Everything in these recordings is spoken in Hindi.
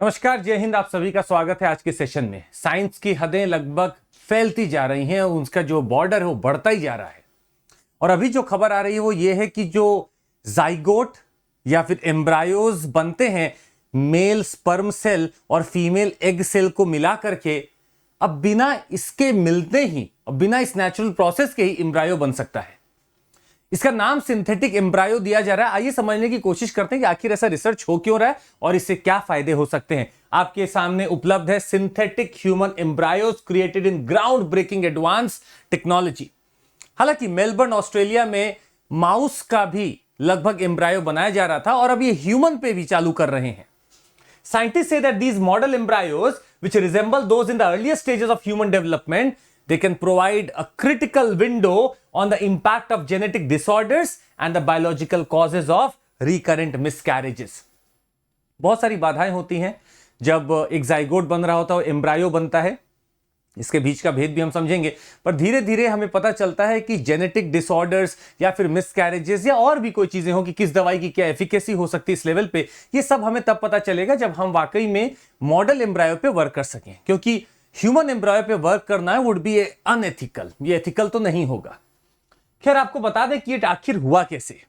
नमस्कार, जय हिंद। आप सभी का स्वागत है आज के सेशन में। साइंस की हदें लगभग फैलती जा रही हैं और उसका जो बॉर्डर है वो बढ़ता ही जा रहा है। और अभी जो खबर आ रही है वो ये है कि जो जाइगोट या फिर एम्ब्रायोज बनते हैं मेल स्पर्म सेल और फीमेल एग सेल को मिला करके, अब बिना इसके मिलते ही, अब बिना इस नेचुरल प्रोसेस के ही एम्ब्रायो बन सकता है। इसका नाम सिंथेटिक एम्ब्रायो दिया जा रहा है। आइए समझने की कोशिश करते हैं कि आखिर ऐसा रिसर्च हो क्यों रहा है और इससे क्या फायदे हो सकते हैं। आपके सामने उपलब्ध है synthetic human embryos created in ground breaking advance technology. हालांकि मेलबर्न ऑस्ट्रेलिया में माउस का भी लगभग एम्ब्रायो बनाया जा रहा था और अब ये ह्यूमन पे भी चालू कर रहे हैं। Scientists say that these model embryos, which resemble those in the earlier stages of human development, they can provide a critical window on the impact of genetic disorders and the biological causes of recurrent miscarriages. बहुत सारी बाधाएं होती हैं जब एक जाइगोट बन रहा होता है, एम्ब्रायो बनता है। इसके बीच का भेद भी हम समझेंगे, पर धीरे धीरे हमें पता चलता है कि जेनेटिक डिसऑर्डर्स या फिर मिसकैरेजेस या और भी कोई चीजें हो कि किस दवाई की क्या एफिकेसी हो सकती है इस लेवल पे। ये सब हमें तब पता चलेगा जब हम वाकई में मॉडल एम्ब्रायो पे वर्क कर सकें, क्योंकि ह्यूमन एम्ब्रायो पे वर्क करना वुड बी अनएथिकल। ये एथिकल तो नहीं होगा। खैर, आपको बता दें कि ये आखिर हुआ कैसे।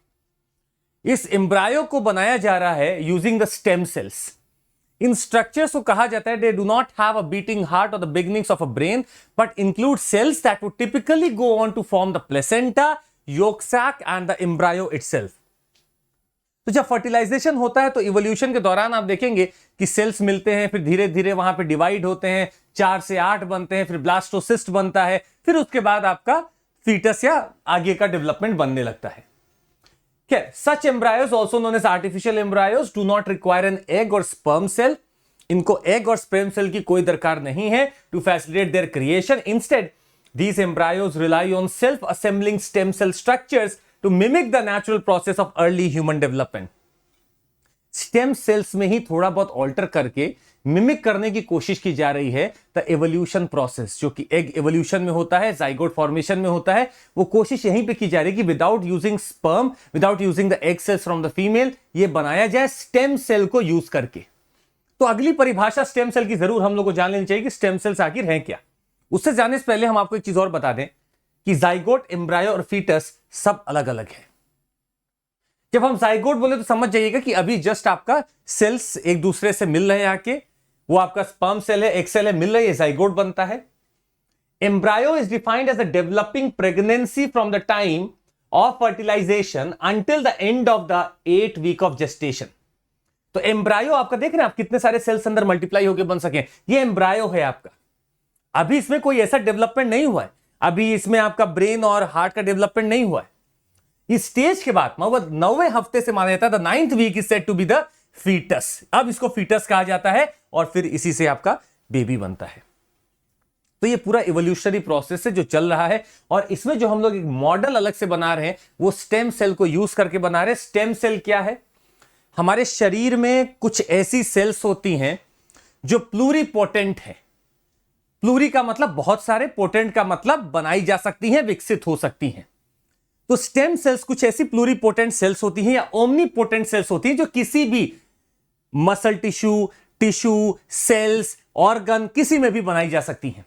इस एम्ब्रायो को बनाया जा रहा है यूजिंग द स्टेम सेल्स। इन स्ट्रक्चर्स को कहा जाता है they do not have a beating heart और the beginnings of a brain but include cells that would typically go on to form the placenta, yolk sac and the embryo itself. तो जब फर्टिलाइजेशन होता है तो इवोल्यूशन के दौरान आप देखेंगे कि सेल्स मिलते हैं, फिर धीरे धीरे वहां पे डिवाइड होते हैं, 4 से 8 बनते हैं, फिर ब्लास्टोसिस्ट बनता है, फिर उसके बाद आपका फीटस या आगे का डेवलपमेंट बनने लगता है। Such embryos, also known as artificial embryos, do not require an egg or sperm cell. इनको egg और sperm cell की कोई दरकार नहीं है to facilitate their creation. Instead, these embryos rely on self-assembling stem cell structures to mimic the natural process of early human development. Stem cells में ही थोड़ा बहुत ऑल्टर करके मिमिक करने की कोशिश की जा रही है द एवोल्यूशन प्रोसेस, जो कि एग एवोल्यूशन में होता है, जाइगोट फॉर्मेशन में होता है। वो कोशिश यहीं पे की जा रही है कि without using sperm, without using the egg cells from the female, ये बनाया जाए स्टेम सेल को यूज करके। तो अगली परिभाषा स्टेम सेल की जरूर हम लोग को जान लेनी चाहिए कि स्टेम सेल्स आखिर हैं क्या। उससे जानने से पहले हम आपको एक चीज और बता दें कि जाइगोट, एम्ब्रायो और फीटस सब अलग अलग है। जब हम जाइगोट बोले तो समझ जाइएगा कि अभी जस्ट आपका सेल्स एक दूसरे से मिल रहे हैं आके, वो आपका स्पर्म सेल है, एग सेल है, मिल रही है, जाइगोट बनता है। Embryo is defined as a developing pregnancy from the time of fertilisation until the end of the 8 week of gestation. तो एम्ब्रायो आपका देख रहे हैं आप कितने सारे सेल्स अंदर मल्टीप्लाई होकर बन सके, ये एम्ब्रायो है आपका। अभी इसमें कोई ऐसा डेवलपमेंट नहीं हुआ है, अभी इसमें आपका ब्रेन और हार्ट का डेवलपमेंट नहीं हुआ है। इस स्टेज के बाद 9वें हफ्ते से माना जाता है, the 9th week is said to be the foetus. अब इसको फीटस कहा जाता है और फिर इसी से आपका बेबी बनता है। तो ये पूरा इवोल्यूशनरी प्रोसेस है जो चल रहा है, और इसमें जो हम लोग एक मॉडल अलग से बना रहे हैं वो स्टेम सेल को यूज करके बना रहे हैं। स्टेम सेल क्या है? हमारे शरीर में कुछ ऐसी सेल्स होती हैं जो प्लूरीपोटेंट है। प्लूरी का मतलब बहुत सारे, पोटेंट का मतलब बनाई जा सकती हैं, विकसित हो सकती हैं। तो स्टेम सेल्स कुछ ऐसी प्लूरीपोटेंट सेल्स होती हैं या ओमनीपोटेंट सेल्स होती हैं जो किसी भी मसल टिश्यू, सेल्स, ऑर्गन किसी में भी बनाई जा सकती हैं।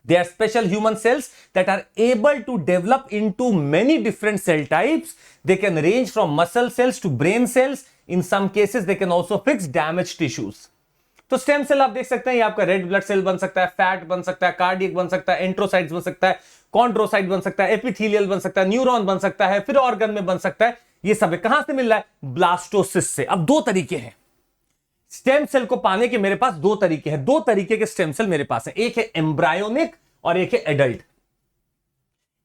They are special human cells that are able to develop into many different cell types. They can range from muscle cells to brain cells. In some cases, they can also fix damaged tissues. तो स्टेम सेल आप देख सकते हैं, ये आपका रेड ब्लड सेल बन सकता है, फैट बन सकता है, कार्डियक बन सकता है, एंट्रोसाइट्स बन सकता है, कॉन्ड्रोसाइट बन सकता है, एपिथेलियल बन सकता है, न्यूरॉन बन सकता है, फिर ऑर्गन में बन सकता है। ये सब कहां से मिल रहा है? ब्लास्टोसिस्ट से। अब 2 तरीके हैं स्टेम सेल को पाने के, मेरे पास 2 तरीके हैं। 2 तरीके के स्टेम सेल मेरे पास है, एक है एम्ब्रायोनिक और एक है एडल्ट।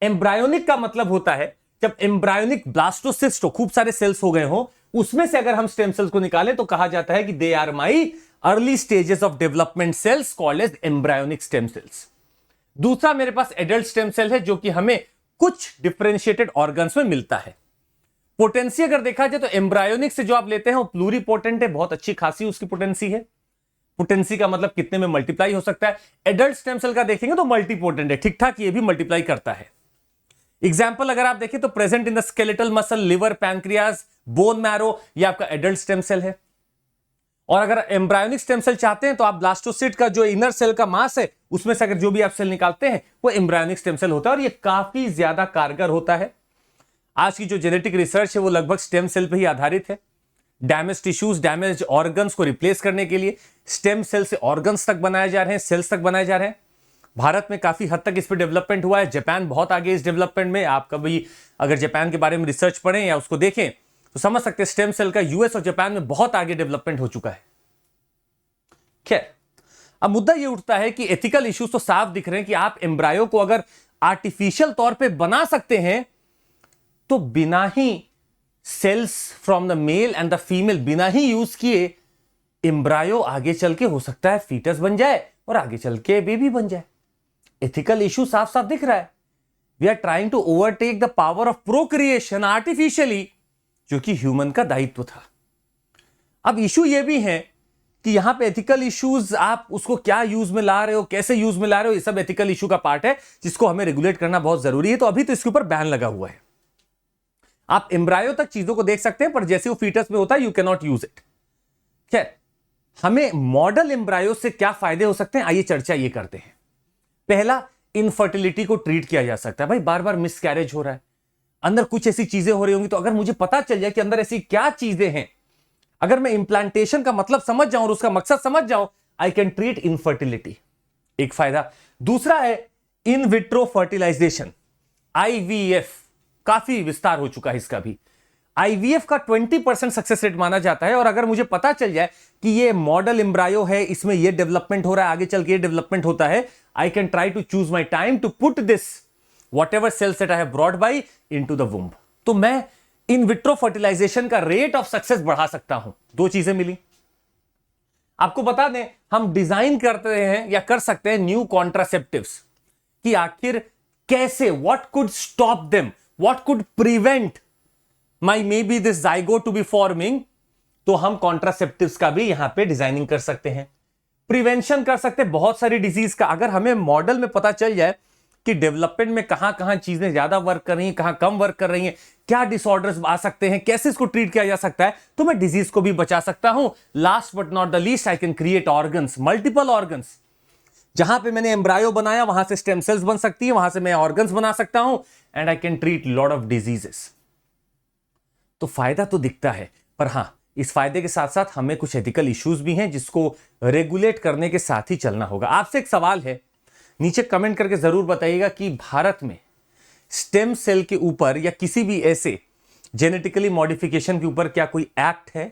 एम्ब्रायोनिक का मतलब होता है जब एम्ब्रायोनिक ब्लास्टोसिस्ट हो, खूब सारे सेल्स हो गए हो, उसमें से अगर हम स्टेम सेल्स को निकालें तो कहा जाता है कि they are my early stages of development cells called as embryonic stem cells. दूसरा मेरे पास एडल्ट स्टेम सेल है जो कि हमें कुछ डिफरेंशिएटेड ऑर्गन्स में मिलता है। पोटेंसी अगर देखा जाए तो एम्ब्रायोनिक से जो आप लेते हैं वो प्लूरीपोटेंट है, बहुत अच्छी खासी उसकी पोटेंसी है। पोटेंसी का मतलब कितने में मल्टीप्लाई हो सकता है। एडल्ट स्टेम सेल का देखेंगे तो मल्टीपोटेंट है, ठीक ठाक ये भी मल्टीप्लाई करता है। एग्जाम्पल अगर आप देखें तो present in the skeletal muscle, liver, pancreas, bone marrow, ये आपका एडल्ट स्टेम सेल है। और अगर एम्ब्रायोनिक स्टेम सेल चाहते हैं तो आप ब्लास्टोसिस्ट का जो इनर सेल का मास है उसमें से अगर जो भी आप सेल निकालते हैं वो एम्ब्रायोनिक स्टेम सेल होता है और ये काफी ज्यादा कारगर होता है। आज की जो जेनेटिक रिसर्च है वो लगभग स्टेम सेल पर ही आधारित है। डैमेज टिश्यूज, डैमेज ऑर्गन्स को रिप्लेस करने के लिए स्टेम सेल से ऑर्गन्स तक बनाए जा रहे हैं, सेल्स तक बनाए जा रहे हैं। भारत में काफी हद तक इस पर डेवलपमेंट हुआ है। जापान बहुत आगे इस डेवलपमेंट में। आप कभी अगर जापान के बारे में रिसर्च पढ़ें या उसको देखें तो समझ सकते हैं स्टेम सेल का यूएस और जापान में बहुत आगे डेवलपमेंट हो चुका है। खैर, अब मुद्दा यह उठता है कि एथिकल इश्यूज तो साफ दिख रहे हैं कि आप एम्ब्रायो को अगर आर्टिफिशियल तौर पे बना सकते हैं तो बिना ही cells from the male and the female, बिना ही यूज किए एम्ब्रायो आगे चल के हो सकता है फीटस बन जाए और आगे चल के बेबी बन जाए। एथिकल इशू साफ साफ दिख रहा है। We are trying to overtake the power of procreation artificially, जो कि ह्यूमन का दायित्व था। अब इशू यह भी है कि यहां पे एथिकल इश्यूज, आप उसको क्या यूज में ला रहे हो, कैसे यूज में ला रहे हो, ये सब एथिकल इशू का पार्ट है जिसको हमें रेगुलेट करना बहुत जरूरी है। तो अभी तो इसके ऊपर बैन लगा हुआ है। आप एम्ब्रायो तक चीजों को देख सकते हैं पर जैसे वो फीटस में होता है you can not use it. खैर, हमें मॉडल एम्ब्रायो से क्या फायदे हो सकते हैं, आइए चर्चा ये करते हैं। पहला, इनफर्टिलिटी को ट्रीट किया जा सकता है। भाई बार बार मिसकैरेज हो रहा है, अंदर कुछ ऐसी चीजें हो रही होंगी, तो अगर मुझे पता चल जाए कि अंदर ऐसी क्या चीजें हैं, अगर मैं इंप्लांटेशन का मतलब समझ जाऊं और उसका मकसद समझ जाऊं, आई कैन ट्रीट इनफर्टिलिटी। एक फायदा। दूसरा है इन विट्रो फर्टिलाइजेशन, आईवीएफ। काफी विस्तार हो चुका है इसका भी। आईवीएफ का 20% सक्सेस रेट माना जाता है और अगर मुझे पता चल जाए कि ये मॉडल एम्ब्रायो है, इसमें ये डेवलपमेंट हो रहा है, आगे चल के ये डेवलपमेंट होता है, I can try to choose my time to put this whatever cells that I have brought by into the womb। तो मैं इन विट्रो फर्टिलाइजेशन का रेट ऑफ सक्सेस बढ़ा सकता हूं। दो चीजें मिली। आपको बता दें, हम डिजाइन करते हैं या कर सकते हैं न्यू कॉन्ट्रासेप्टिव्स कि आखिर कैसे, what could stop them, what could prevent my maybe this zygote to be forming. तो हम कॉन्ट्रासेप्टिव्स का भी यहां पे डिजाइनिंग कर सकते हैं, प्रिवेंशन कर सकते हैं बहुत सारी डिजीज का। अगर हमें मॉडल में पता चल जाए कि डेवलपमेंट में कहां चीजें ज्यादा वर्क कर रही हैं, कहां कम वर्क कर रही हैं, क्या डिसऑर्डर्स आ सकते हैं, कैसे इसको ट्रीट किया जा सकता है, तो मैं डिजीज को भी बचा सकता हूं। Last but not the least, I can create organs, multiple organs. जहां पे मैंने एम्ब्रायो बनाया वहां से स्टेम सेल्स बन सकती है, वहां से मैं ऑर्गन्स बना सकता हूं and I can treat lot of diseases. तो फायदा तो दिखता है, पर हां, इस फायदे के साथ साथ हमें कुछ एथिकल इश्यूज भी हैं जिसको रेगुलेट करने के साथ ही चलना होगा। आपसे एक सवाल है, नीचे कमेंट करके जरूर बताइएगा कि भारत में स्टेम सेल के ऊपर या किसी भी ऐसे जेनेटिकली मॉडिफिकेशन के ऊपर क्या कोई एक्ट है,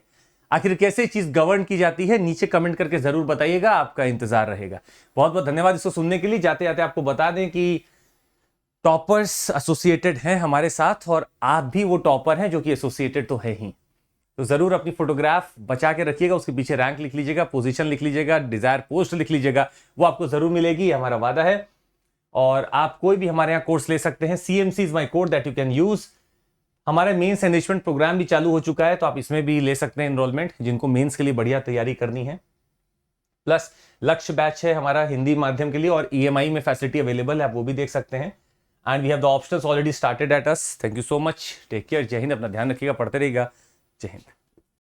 आखिर कैसे चीज गवर्न की जाती है। नीचे कमेंट करके जरूर बताइएगा, आपका इंतजार रहेगा। बहुत बहुत धन्यवाद इसको सुनने के लिए। जाते जाते आपको बता दें कि टॉपर्स एसोसिएटेड हैं हमारे साथ और आप भी वो टॉपर हैं जो कि एसोसिएटेड तो है ही। तो जरूर अपनी फोटोग्राफ बचा के रखिएगा, उसके पीछे रैंक लिख लीजिएगा, पोजीशन लिख लीजिएगा, डिजायर पोस्ट लिख लीजिएगा, वो आपको जरूर मिलेगी, हमारा वादा है। और आप कोई भी हमारे यहाँ कोर्स ले सकते हैं। CMC is my code that you can use. हमारे मेंस एनरिचमेंट प्रोग्राम भी चालू हो चुका है, तो आप इसमें भी ले सकते हैं एनरोलमेंट, जिनको मेंस के लिए बढ़िया तैयारी करनी है। प्लस लक्ष्य बैच है हमारा हिंदी माध्यम के लिए और EMI में फैसिलिटी अवेलेबल है, आप वो भी देख सकते हैं। And we have the options already started at us. Thank you so much, take care, Jai Hind, अपना ध्यान रखिएगा, पढ़ते रहिएगा, जय हिंद।